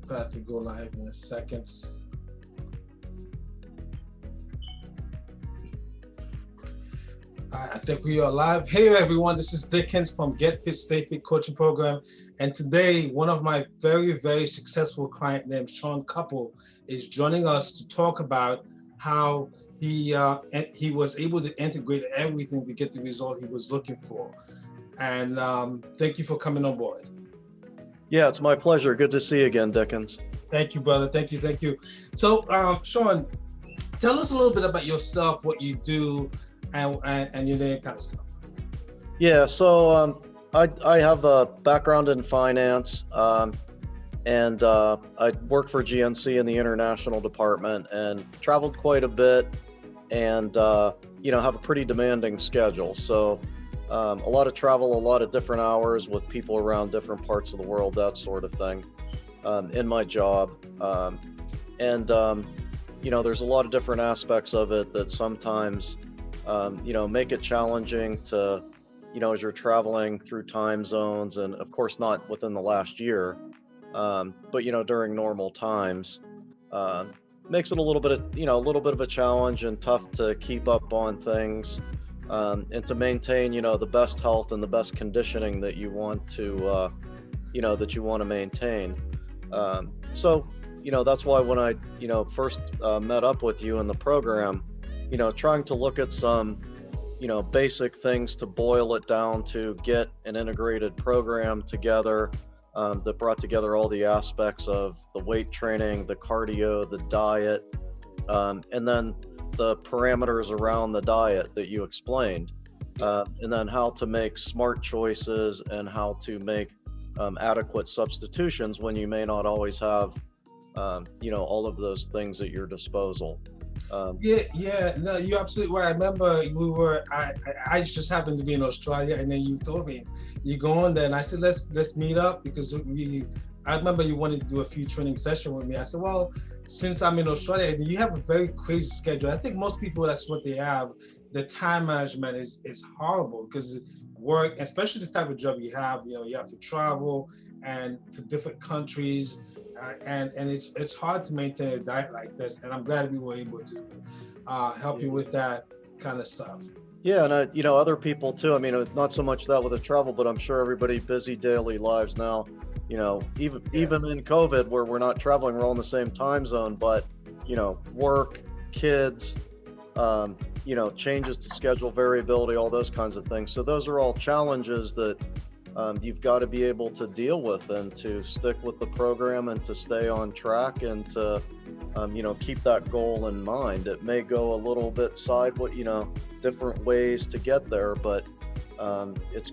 About to go live in a second. I think we are live. Hey everyone, this is Dickens from Get Fit Stay Fit Coaching Program. And today, one of my very, very successful client named Shawn Cupples is joining us to talk about how he was able to integrate everything to get the result he was looking for. And thank you for coming on board. Yeah, it's my pleasure. Good to see you again, Dickens. Thank you, brother. Thank you. So, Shawn, tell us a little bit about yourself, what you do, and your name kind of stuff. Yeah, so I have a background in finance, and I work for GNC in the international department and traveled quite a bit, and have a pretty demanding schedule. So a lot of travel, a lot of different hours with people around different parts of the world, that sort of thing, in my job. There's a lot of different aspects of it that sometimes make it challenging to, as you're traveling through time zones, and of course not within the last year, but during normal times, makes it a little bit of a challenge and tough to keep up on things, and to maintain, the best health and the best conditioning that you want to, maintain. So that's why when I, first met up with you in the program, trying to look at some, basic things to boil it down to get an integrated program together, that brought together all the aspects of the weight training, the cardio, the diet, and then the parameters around the diet that you explained, and then how to make smart choices and how to make adequate substitutions when you may not always have all of those things at your disposal. No, you're absolutely right. I remember I just happened to be in Australia, and then you told me you go on there, and I said let's meet up because I remember you wanted to do a few training sessions with me. I said, well, since I'm in Australia, you have a very crazy schedule. I think most people, that's what they have. The time management is horrible because work, especially this type of job you have to travel and to different countries. And it's hard to maintain a diet like this, and I'm glad we were able to help you with that kind of stuff. Yeah, and other people too. I mean, not so much that with the travel, but I'm sure everybody busy daily lives now. Even in COVID, where we're not traveling, we're all in the same time zone. But work, kids, changes to schedule, variability, all those kinds of things. So those are all challenges that you've got to be able to deal with and to stick with the program and to stay on track and to, keep that goal in mind. It may go a little bit different ways to get there, but it's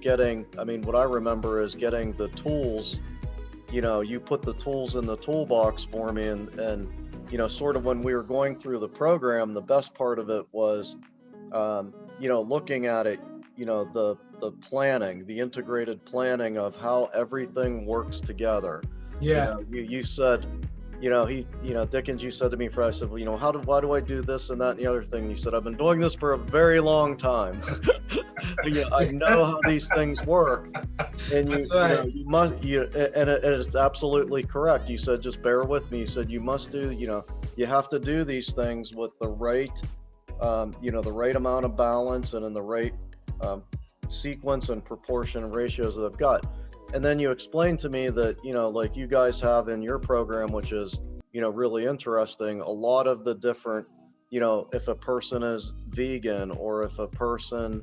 what I remember is getting the tools. You put the tools in the toolbox for me, and sort of when we were going through the program, the best part of it was, looking at it, the planning, the integrated planning of how everything works together. Yeah. You said, Dickens, you said to me, I said, well, why do I do this and that and the other thing? You said, I've been doing this for a very long time. I know how these things work. And you must, and it is absolutely correct. You said, just bear with me. You said, you must do, you have to do these things with the right, the right amount of balance and in the right sequence and proportion and ratios that I've got. And then you explained to me that, like you guys have in your program, which is, really interesting, a lot of the different, if a person is vegan or if a person,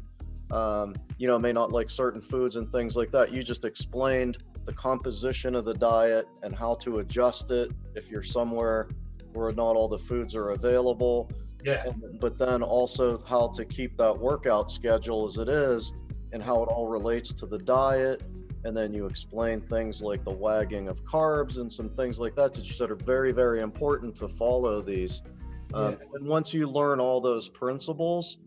may not like certain foods and things like that, you just explained the composition of the diet and how to adjust it if you're somewhere where not all the foods are available. Yeah. But then also how to keep that workout schedule as it is and how it all relates to the diet. And then you explain things like the wagging of carbs and some things like that you said are very, very important to follow these. And once you learn all those principles,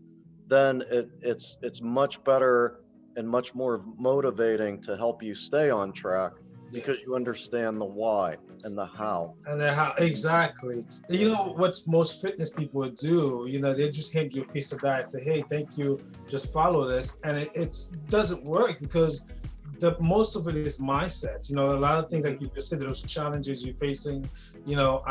then it's much better and much more motivating to help you stay on track because you understand the why and the how. And then how exactly. What's most fitness people would do, they just hand you a piece of diet and say, hey, thank you, just follow this. And it doesn't work because the most of it is mindset. You know, a lot of things like you just said, those challenges you're facing, you know,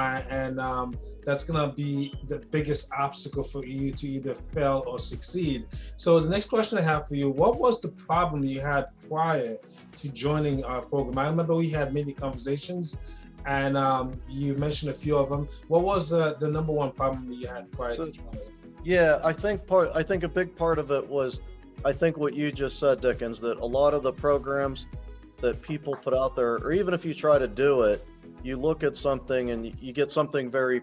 that's gonna be the biggest obstacle for you to either fail or succeed. So the next question I have for you, what was the problem you had prior to joining our program? I remember we had many conversations, and you mentioned a few of them. What was the number one problem you had prior to joining? Yeah, I think a big part of it was, I think what you just said, Dickens, that a lot of the programs that people put out there, or even if you try to do it, you look at something and you get something very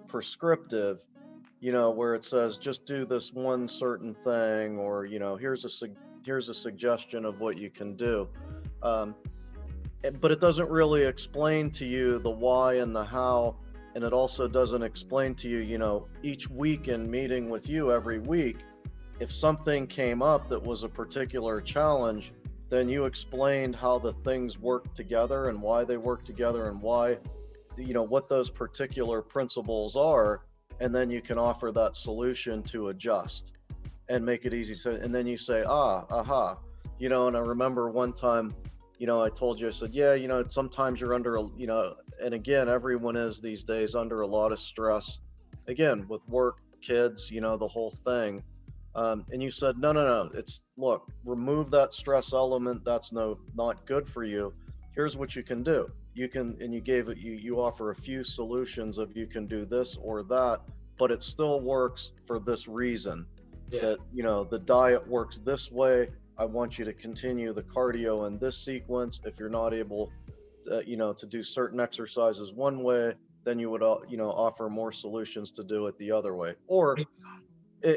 prescriptive, you know, where it says just do this one certain thing, or you know, here's a suggestion of what you can do, but it doesn't really explain to you the why and the how, and it also doesn't explain to you, you know, each week in meeting with you every week, if something came up that was a particular challenge, then you explained how the things work together and why they work together and why, you know, what those particular principles are, and then you can offer that solution to adjust and make it easy to, and then you say, aha, you know. And I remember one time, you know, I told you, I said, yeah, you know, sometimes you're under a, you know, and again, everyone is these days under a lot of stress, again, with work, kids, you know, the whole thing. And you said, no, it's, look, remove that stress element. That's not good for you. Here's what you can do. You can, and you gave it, you offer a few solutions of you can do this or that, but it still works for this reason. Yeah. That, you know, the diet works this way. I want you to continue the cardio in this sequence. If you're not able, you know, to do certain exercises one way, then you would, you know, offer more solutions to do it the other way. Or,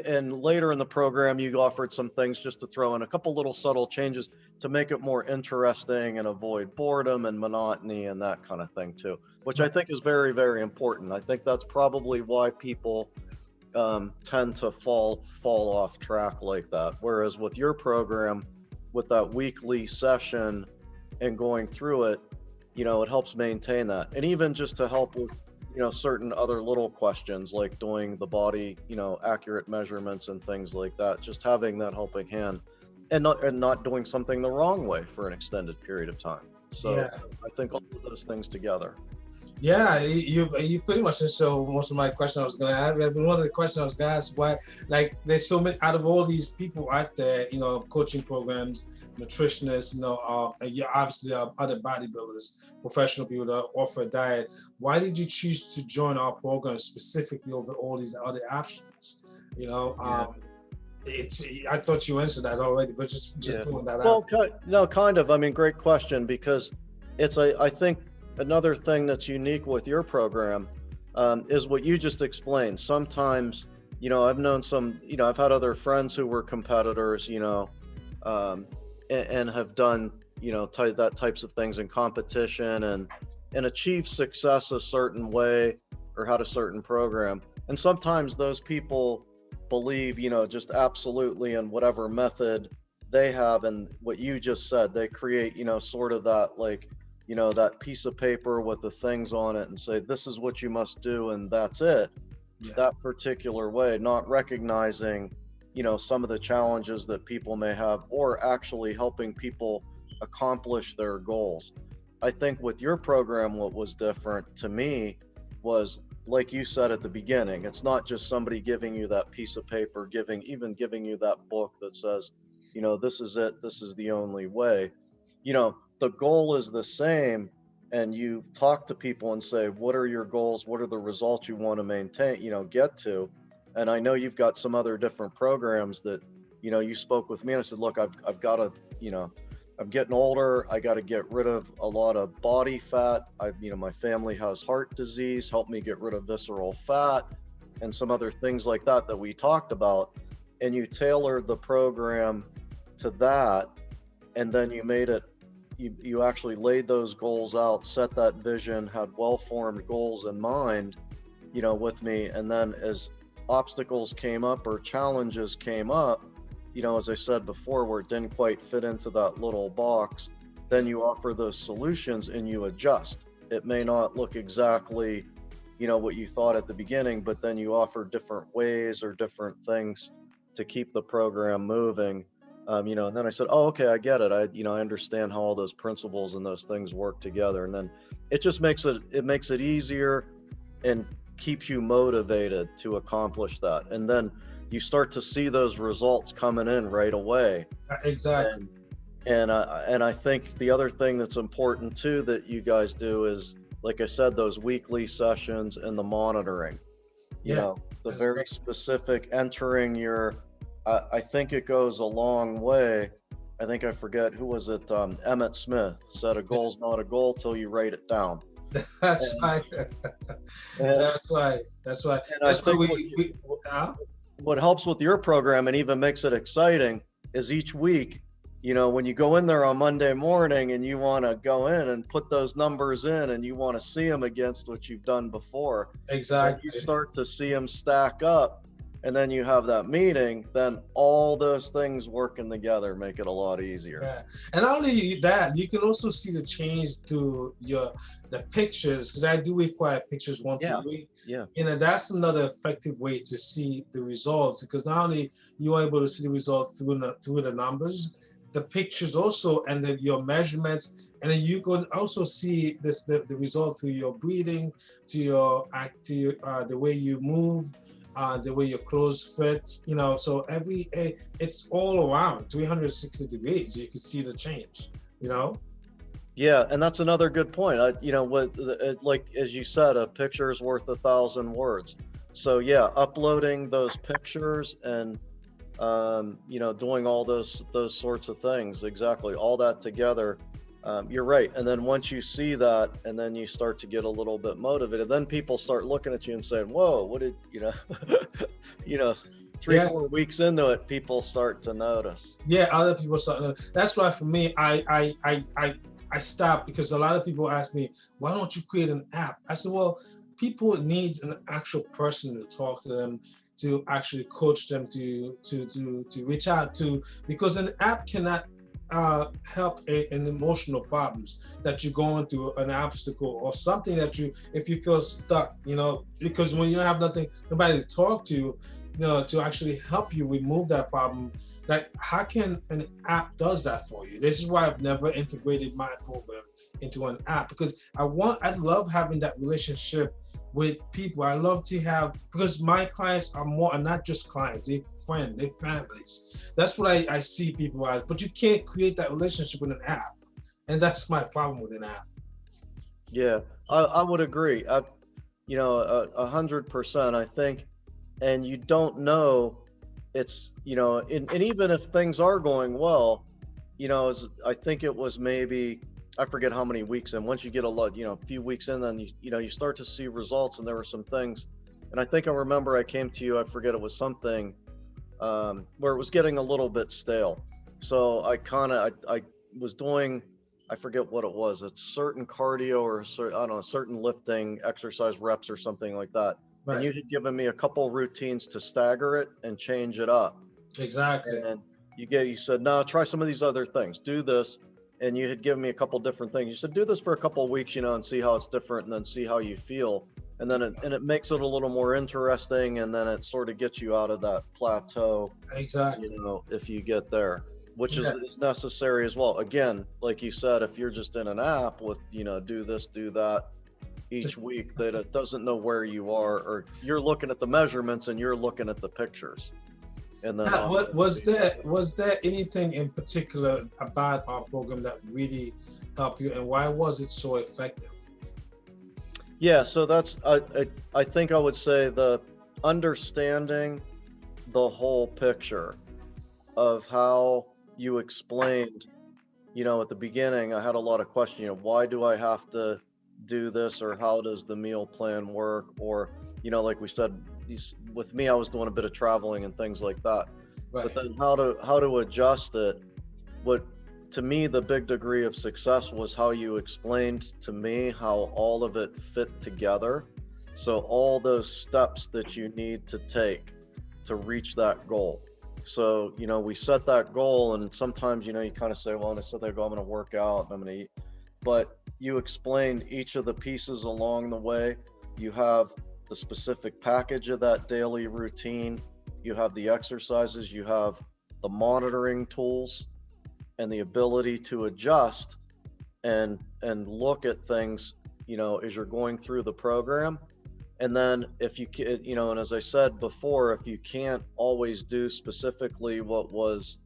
and later in the program, you offered some things just to throw in a couple little subtle changes to make it more interesting and avoid boredom and monotony and that kind of thing too, which I think is very, very important. I think that's probably why people tend to fall off track like that. Whereas with your program, with that weekly session and going through it, you know, it helps maintain that. And even just to help with, you know, certain other little questions like doing the body, you know, accurate measurements and things like that, just having that helping hand, and not doing something the wrong way for an extended period of time. So yeah. I think all of those things together. Yeah, you pretty much just so most of my question I was going to ask. One of the questions I was going to ask, why, like, there's so many out of all these people out there, you know, coaching programs, nutritionists, you know, and yeah, obviously other bodybuilders, professional people that offer a diet. Why did you choose to join our program specifically over all these other options? You know, I thought you answered that already, but just throwing that out. Well, no, kind of. I mean, great question, because it's I think another thing that's unique with your program is what you just explained. Sometimes, you know, I've known some, you know, I've had other friends who were competitors, you know, and have done, you know, that types of things in competition and achieve success a certain way or had a certain program. And sometimes those people believe, you know, just absolutely in whatever method they have. And what you just said, they create, you know, sort of that, like, you know, that piece of paper with the things on it and say, this is what you must do. And that's it. Yeah. That particular way, not recognizing, you know, some of the challenges that people may have, or actually helping people accomplish their goals. I think with your program, what was different to me was, like you said at the beginning, it's not just somebody giving you that piece of paper, giving you that book that says, you know, this is it, this is the only way. You know, the goal is the same, and you talk to people and say, what are your goals? What are the results you want to maintain, you know, get to? And I know you've got some other different programs that, you know, you spoke with me and I said, look, I've got to, you know, I'm getting older. I got to get rid of a lot of body fat. You know, my family has heart disease. Help me get rid of visceral fat and some other things like that we talked about. And you tailored the program to that. And then you made it, you actually laid those goals out, set that vision, had well-formed goals in mind, you know, with me. And then as obstacles came up or challenges came up, you know, as I said before, where it didn't quite fit into that little box, then you offer those solutions and you adjust. It may not look exactly, you know, what you thought at the beginning, but then you offer different ways or different things to keep the program moving. And then I said, oh, okay, I get it. I understand how all those principles and those things work together. And then it just makes it easier and keeps you motivated to accomplish that. And then you start to see those results coming in right away. Exactly. And I think the other thing that's important too that you guys do is, like I said, those weekly sessions and the monitoring. Yeah, The that's very right. specific entering your. I think it goes a long way. I think I forget who was it. Emmett Smith said, "A goal's not a goal till you write it down." That's And, right. and, That's right. That's right. and I That's why think we what helps with your program and even makes it exciting is each week, when you go in there on Monday morning and you want to go in and put those numbers in and you want to see them against what you've done before, and you exactly. start to see them stack up, and then you have that meeting, then all those things working together make it a lot easier. Yeah, and not only that, you can also see the change to the pictures, because I do require pictures once a Yeah, week. yeah, That's another effective way to see the results, because not only you're able to see the results through the numbers, the pictures also, and then your measurements, and then you could also see the result through your breathing, to your act, to the way you move, the way your clothes fit. So it's all around 360 degrees. You can see the change. You know. yeah, and that's another good point. Like as you said, a picture is worth 1,000 words. So yeah, uploading those pictures and doing all those sorts of things, exactly, all that together. You're right. And then once you see that, and then you start to get a little bit motivated, then people start looking at you and saying, "Whoa, what did you know?" Three, Yeah. 4 weeks into it, people start to notice. Yeah. Other people start. That's why for me, I stopped, because a lot of people ask me, why don't you create an app? I said, well, people need an actual person to talk to them, to actually coach them, to reach out to, because an app cannot help an emotional problems that you're going through, an obstacle or something that if you feel stuck, because when you don't have nobody to talk to, to actually help you remove that problem. Like, how can an app does that for you? This is why I've never integrated my program into an app, because I love having that relationship with people. I love to have, because my clients are not just clients, they're friends, they're families. That's what I see people as, but you can't create that relationship with an app. And that's my problem with an app. Yeah, I would agree. 100%, I think. And you don't know, and even if things are going well, I think it was maybe, I forget how many weeks in, once you get a few weeks in, then you start to see results, and there were some things. And I think I remember I came to you, I forget, it was something where it was getting a little bit stale. So I was doing, I forget what it was. It's certain cardio or I don't know, certain lifting exercise reps or something like that. And Right. you had given me a couple routines to stagger it and change it up. Exactly. And you said, no, try some of these other things, do this. And you had given me a couple different things. You said, do this for a couple of weeks, and see how it's different, and then see how you feel. And then it makes it a little more interesting, and then it sort of gets you out of that plateau, Exactly. if you get there, which Yeah. is necessary as well. Again, like you said, if you're just in an app with, do this, do that each week, that it doesn't know where you are, or you're looking at the measurements and you're looking at the pictures. And then Now, what was there anything in particular about our program that really helped you, and why was it so effective? yeah, so that's I think I would say the understanding the whole picture of how you explained, at the beginning, I had a lot of questions, why do I have to do this, or how does the meal plan work, or, like we said, with me, I was doing a bit of traveling and things like that. Right. But then how to adjust it. What, to me, the big degree of success was how you explained to me how all of it fit together. So all those steps that you need to take to reach that goal. So, we set that goal, and sometimes, you kind of say, well, when I set that goal, I'm going to work out and I'm going to eat. But you explained each of the pieces along the way. You have the specific package of that daily routine. You have the exercises. You have the monitoring tools and the ability to adjust and look at things, as you're going through the program. And then if you can, and as I said before, if you can't always do specifically what was,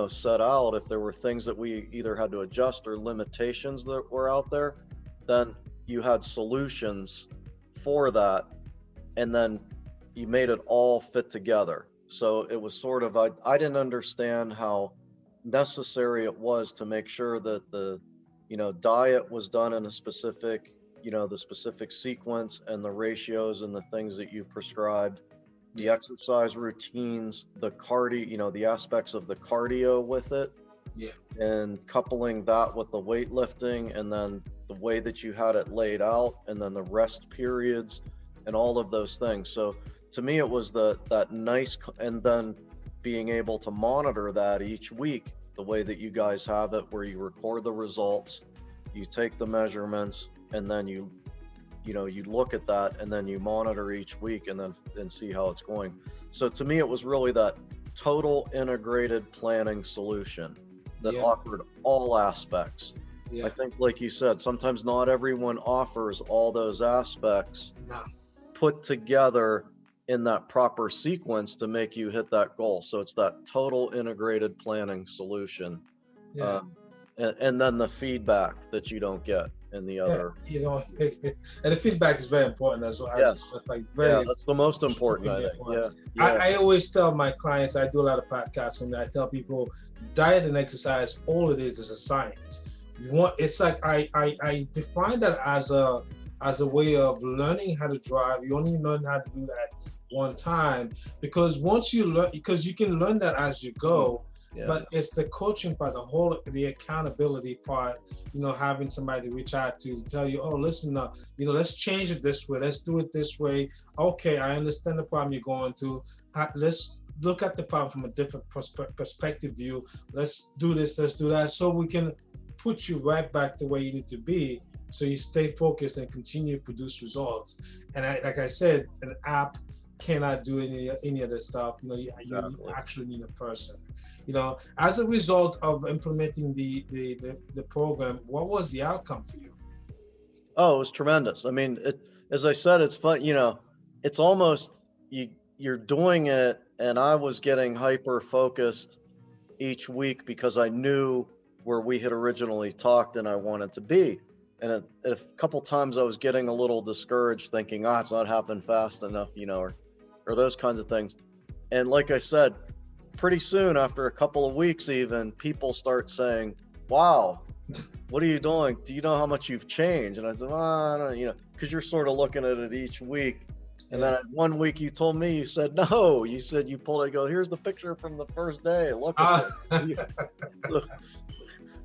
set out, if there were things that we either had to adjust or limitations that were out there, then you had solutions for that. And then you made it all fit together. So it was sort of, I didn't understand how necessary it was to make sure that the, diet was done in a specific, the specific sequence and the ratios and the things that you prescribed, the exercise routines, the cardio, the aspects of the cardio with it, and coupling that with the weightlifting, and then the way that you had it laid out, and then the rest periods and all of those things. So to me, it was that nice, and then being able to monitor that each week, the way that you guys have it, where you record the results, you take the measurements, and then you look at that, and then you monitor each week, and then see how it's going. So to me, it was really that total integrated planning solution that offered all aspects. I think, like you said, sometimes not everyone offers all those aspects put together in that proper sequence to make you hit that goal. So it's that total integrated planning solution. And then the feedback that you don't get in the other. And the feedback is very important as well. Yes. That's the most important, I think. I always tell my clients, I do a lot of podcasts, and I tell people, diet and exercise, all it is a science. It's like I define that as a way of learning how to drive. You only learn how to do that one time, because once you learn, because you can learn that as you go, but it's the coaching part, the accountability part, having somebody to reach out to tell you, oh, listen, let's change it this way, let's do it this way. Okay, I understand the problem you're going through. Let's look at the problem from a different perspective view. Let's do this, let's do that, so we can put you right back the way you need to be, so you stay focused and continue to produce results. And like I said, an app cannot do any of this stuff. You actually need a person. As a result of implementing the program, what was the outcome for you? Oh, it was tremendous. I mean, as I said, it's fun. It's almost you're doing it, and I was getting hyper focused each week because I knew where we had originally talked and I wanted to be. And a couple times I was getting a little discouraged, thinking, it's not happening fast enough, or those kinds of things. And like I said, pretty soon, after a couple of weeks even, people start saying, wow, what are you doing? Do you know how much you've changed? And I said, I don't, because you're sort of looking at it each week. And then one week you told me, you said, no, you said you pulled it, go, here's the picture from the first day. Look at it.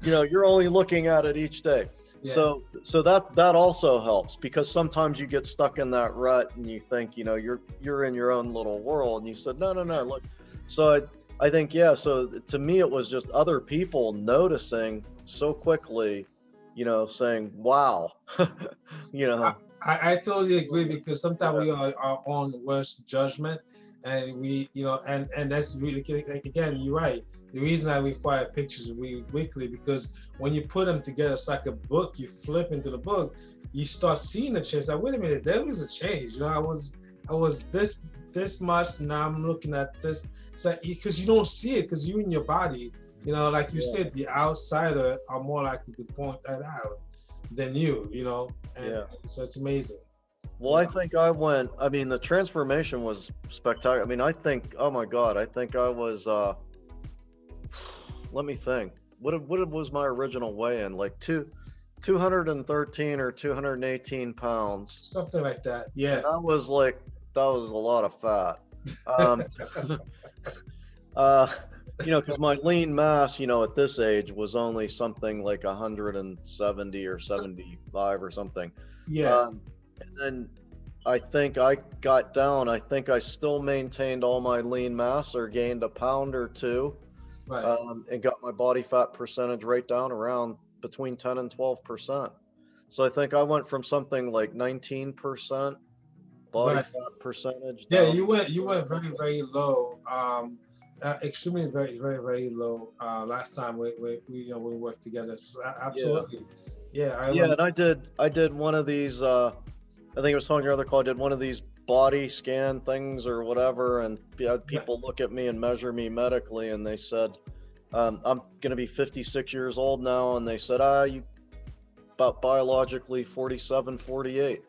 You're only looking at it each day. So that also helps, because sometimes you get stuck in that rut and you think, you're in your own little world, and you said, no, look. So I think, so to me, it was just other people noticing so quickly, saying, wow, I totally agree, because sometimes we are our own worst judgment, and we, and that's really, like, again, you're right. The reason I require pictures weekly, because when you put them together, it's like a book. You flip into the book, you start seeing the change. Like, wait a minute, there was a change. I was this much, now I'm looking at this. It's like, because you don't see it, because you're in your body. Like you said, the outsider are more likely to point that out than you. And so it's amazing. Well, I think the transformation was spectacular. I mean, I think, oh my God, I think I was, let me think. What was my original weigh-in? Like 213 or 218 pounds. Something like that. Yeah. And that was a lot of fat. Because my lean mass, at this age was only something like 170 or 75 or something. And then I think I got down. I think I still maintained all my lean mass, or gained a pound or two. Right. And got my body fat percentage right down around between 10 and 12%. So I think I went from something like 19% body fat percentage. Yeah, you went very, very low. Extremely, very low. Last time we you know we worked together. So, Yeah. absolutely. Yeah, I Yeah, remember. and I did one of these I think it was on your other call. I did one of these body scan things or whatever, and had Yeah, people look at me and measure me medically, and they said, I'm going to be 56 years old now, and they said, you about biologically 47, 48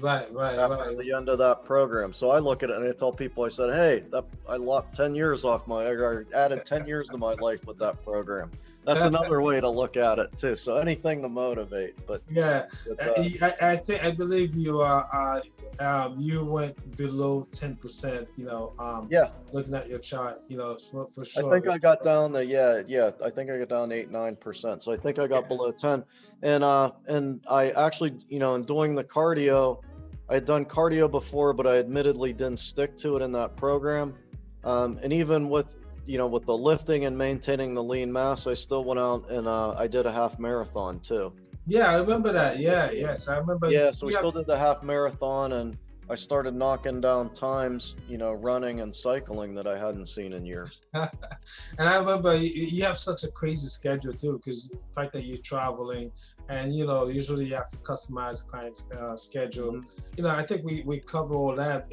after right. the end of that program. So I look at it and I tell people, I said, hey, I lopped 10 years off or added 10 years to my life with that program. That's another way to look at it too. So anything to motivate, Yeah, but I believe you are. You went below 10%. yeah, Looking at your chart, for I sure. think I got down to yeah. I think I got down to 8-9%. So I think I got Yeah, below 10. And I actually, in doing the cardio, I had done cardio before, but I admittedly didn't stick to it in that program. And even with with the lifting and maintaining the lean mass, I still went out and I did a half marathon too. yeah, I remember that. Yeah, Yeah. yes, I remember. Yeah, so we Yeah, still did the half marathon, and I started knocking down times, running and cycling that I hadn't seen in years. and I remember you have such a crazy schedule too, because the fact that you're traveling, and usually you have to customize the client's schedule. Mhm. I think we cover all that.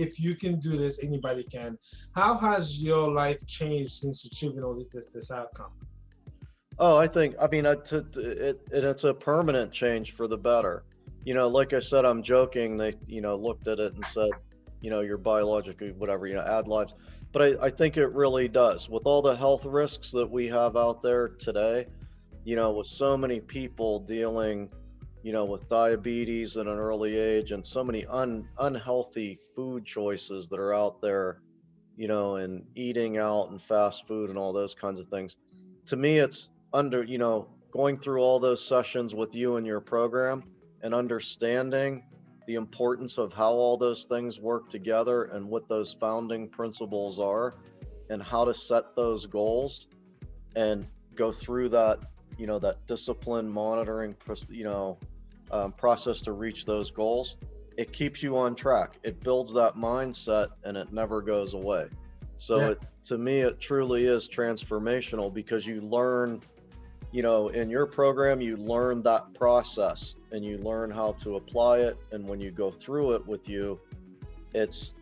If you can do this, anybody can. How has your life changed since achieving all this outcome? Oh, I mean, it's a permanent change for the better. Like I said, I'm joking. They, looked at it and said, you're biologically whatever, add lives. But I think it really does. With all the health risks that we have out there today, with so many people dealing, with diabetes at an early age and so many unhealthy food choices that are out there, and eating out and fast food and all those kinds of things. To me, it's going through all those sessions with you and your program and understanding the importance of how all those things work together and what those founding principles are and how to set those goals and go through that, that discipline monitoring, process to reach those goals. It keeps you on track. It builds that mindset and it never goes away. So Yeah, to me, it truly is transformational because you learn, in your program, you learn that process and you learn how to apply it. And when you go through it with you, it's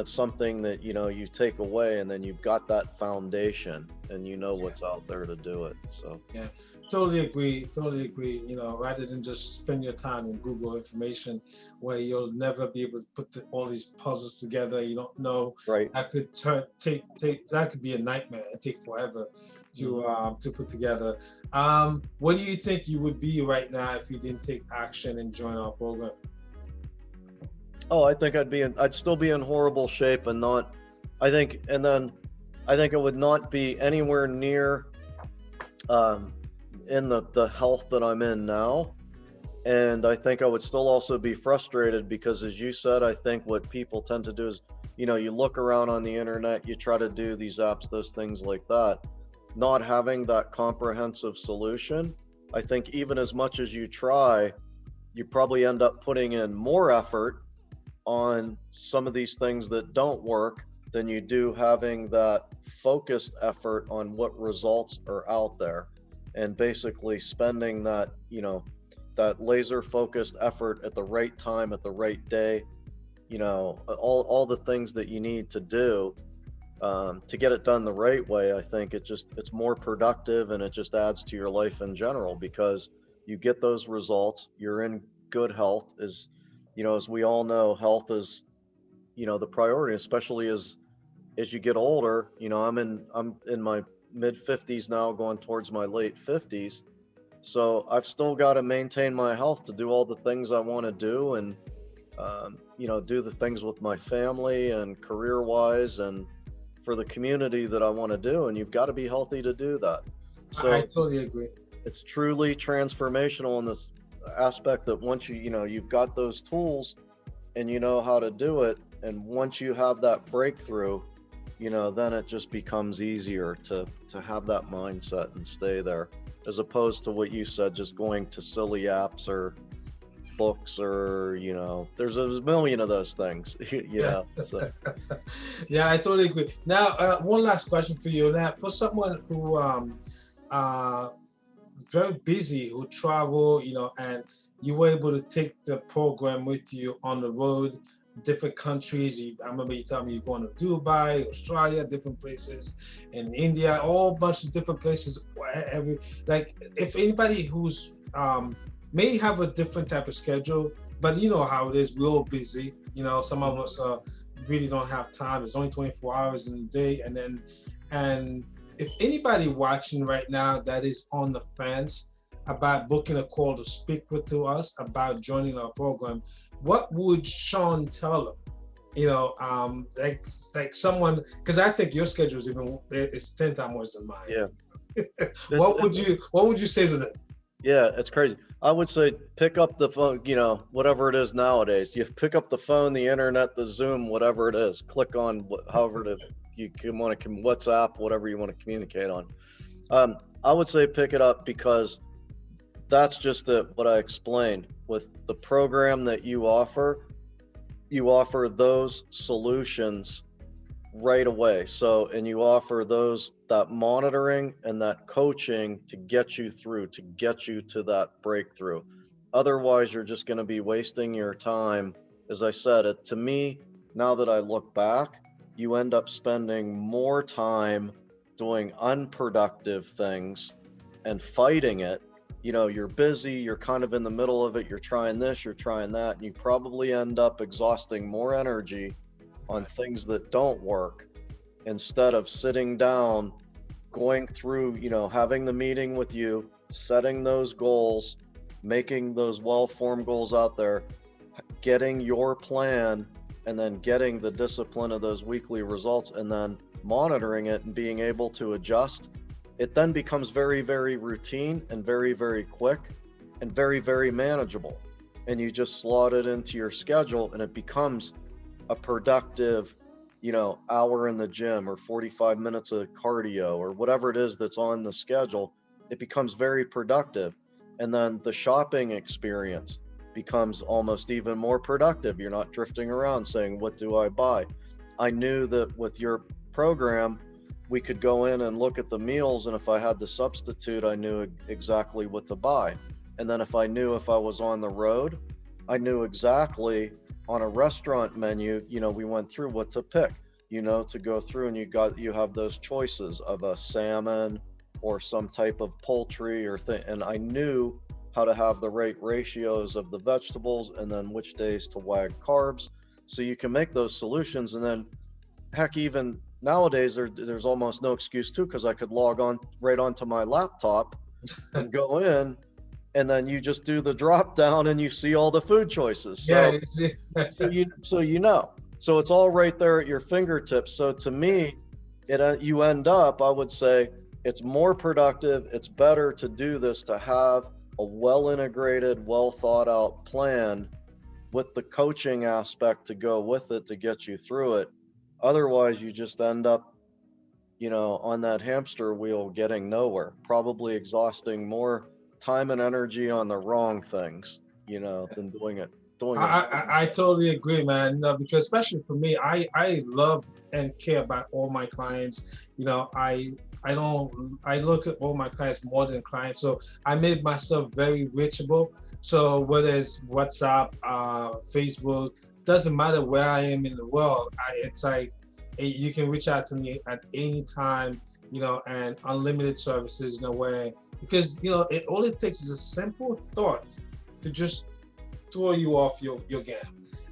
something that, you take away and then you've got that foundation and yeah. what's out there to do it. So, Yeah, totally agree. Totally agree. Rather than just spend your time in Google information where you'll never be able to put all these puzzles together. You don't know right. that could take that could be a nightmare and take forever Mhm. to put together. What do you think you would be right now if you didn't take action and join our program? Oh, I think I'd still be in horrible shape and not, and then I think it would not be anywhere near, um, in the health that I'm in now. And I think I would still also be frustrated because, as you said, I think what people tend to do is, you look around on the internet, you try to do these apps, those things like that, not having that comprehensive solution. I think even as much as you try, you probably end up putting in more effort on some of these things that don't work than you do having that focused effort on what results are out there and basically spending that, that laser focused effort at the right time, at the right day, all the things that you need to do to get it done the right way. I think it's more productive and it just adds to your life in general because you get those results. You're in good health. As we all know, health is the priority, especially as you get older. I'm in my mid 50s now, going towards my late 50s. So I've still got to maintain my health to do all the things I want to do and do the things with my family and career wise and for the community that I want to do. And you've got to be healthy to do that. I So totally agree. it's truly transformational in this aspect that once you've got those tools and you know how to do it, and once you have that breakthrough, then it just becomes easier to have that mindset and stay there, as opposed to what you said, just going to silly apps or books or, there's a million of those things, Yeah. so. Yeah, I totally agree. Now, one last question for you. Now, for someone who uh very busy, who travel, and you were able to take the program with you on the road, different countries. I remember you telling me you're going to Dubai, Australia, different places, in India, all bunch of different places. Like, if anybody who's may have a different type of schedule, but you know how it is, we're all busy. Some of us really don't have time. It's only 24 hours in a day, and if anybody watching right now that is on the fence about booking a call to speak to us about joining our program, what would Shawn tell them? Like someone, because I think your schedule is 10 times worse than mine. Yeah. What would you say to them? Yeah, it's crazy. I would say pick up the phone, whatever it is nowadays. You pick up the phone, the internet, the Zoom, whatever it is. Click on however you want to WhatsApp, whatever you want to communicate on. I would say pick it up, because that's just what I explained with the program that you offer those solutions right away. So, and you offer that monitoring and that coaching to get you through, to get you to that breakthrough. Otherwise, you're just going to be wasting your time. As I said, to me, now that I look back, you end up spending more time doing unproductive things and fighting it. You're busy, you're kind of in the middle of it, you're trying this, you're trying that, and you probably end up exhausting more energy on things that don't work, instead of sitting down, going through, having the meeting with you, setting those goals, making those well-formed goals out there, getting your plan, and then getting the discipline of those weekly results, and then monitoring it and being able to adjust. It then becomes very, very routine and very, very quick and very, very manageable. And you just slot it into your schedule, and it becomes a productive, hour in the gym or 45 minutes of cardio or whatever it is that's on the schedule. It becomes very productive. And then the shopping experience becomes almost even more productive. You're not drifting around saying, what do I buy? I knew that with your program, we could go in and look at the meals, and if I had the substitute, I knew exactly what to buy. And then if I was on the road, I knew exactly on a restaurant menu, we went through what to pick, to go through, and you have those choices of a salmon or some type of poultry or thing. And I knew how to have the right ratios of the vegetables, and then which days to wag carbs. So you can make those solutions. And then heck, even nowadays there's almost no excuse to, because I could log on right onto my laptop and go in, and then you just do the drop down and you see all the food choices. So, so it's all right there at your fingertips. So to me, you end up, I would say, it's more productive. It's better to do this, to have a well integrated, well thought out plan with the coaching aspect to go with it to get you through it. Otherwise, you just end up, on that hamster wheel, getting nowhere, probably exhausting more time and energy on the wrong things, than doing it. I totally agree, man. Because especially for me, I love and care about all my clients. I look at all my clients more than clients. So I made myself very reachable. So whether it's WhatsApp, Facebook, doesn't matter where I am in the world. It's like you can reach out to me at any time, and unlimited services, because all it takes is a simple thought to just throw you off your game.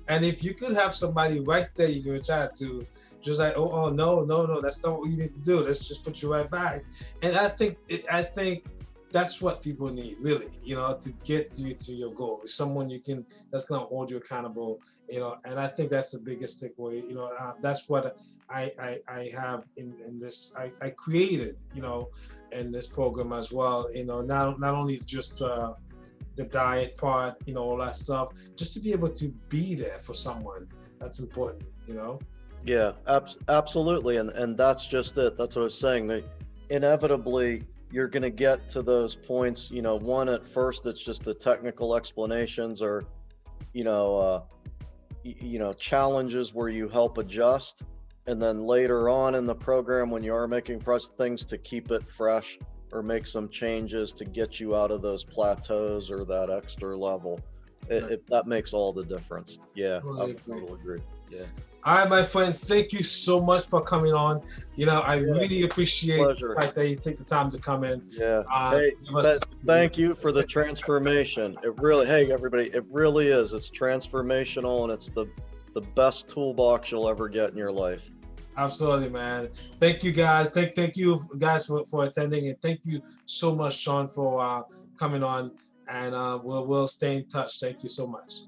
And if you could have somebody right there you can reach out to, just like, oh no, that's not what you need to do. Let's just put you right back. And I think that's what people need, really, to get you to your goal. Someone that's gonna hold you accountable, and I think that's the biggest takeaway. That's what I have in this. I created, in this program as well. Not only just the diet part, all that stuff, just to be able to be there for someone. That's important, Yeah, absolutely, and that's just it. That's what I was saying. That inevitably, you're going to get to those points, you know, one at first, it's just the technical explanations or, you know, challenges where you help adjust. And then later on in the program, when you are making things to keep it fresh or make some changes to get you out of those plateaus or that extra level, that makes all the difference. Yeah, I totally agree. Yeah. All right, my friend, thank you so much for coming on. You know, I really appreciate the fact that you take the time to come in. Yeah. Hey, thank you for the transformation. It really, hey, everybody, it really is. It's transformational, and it's the best toolbox you'll ever get in your life. Absolutely, man. Thank you, guys. Thank you, guys, for attending, and thank you so much, Shawn, for coming on. And we'll stay in touch. Thank you so much.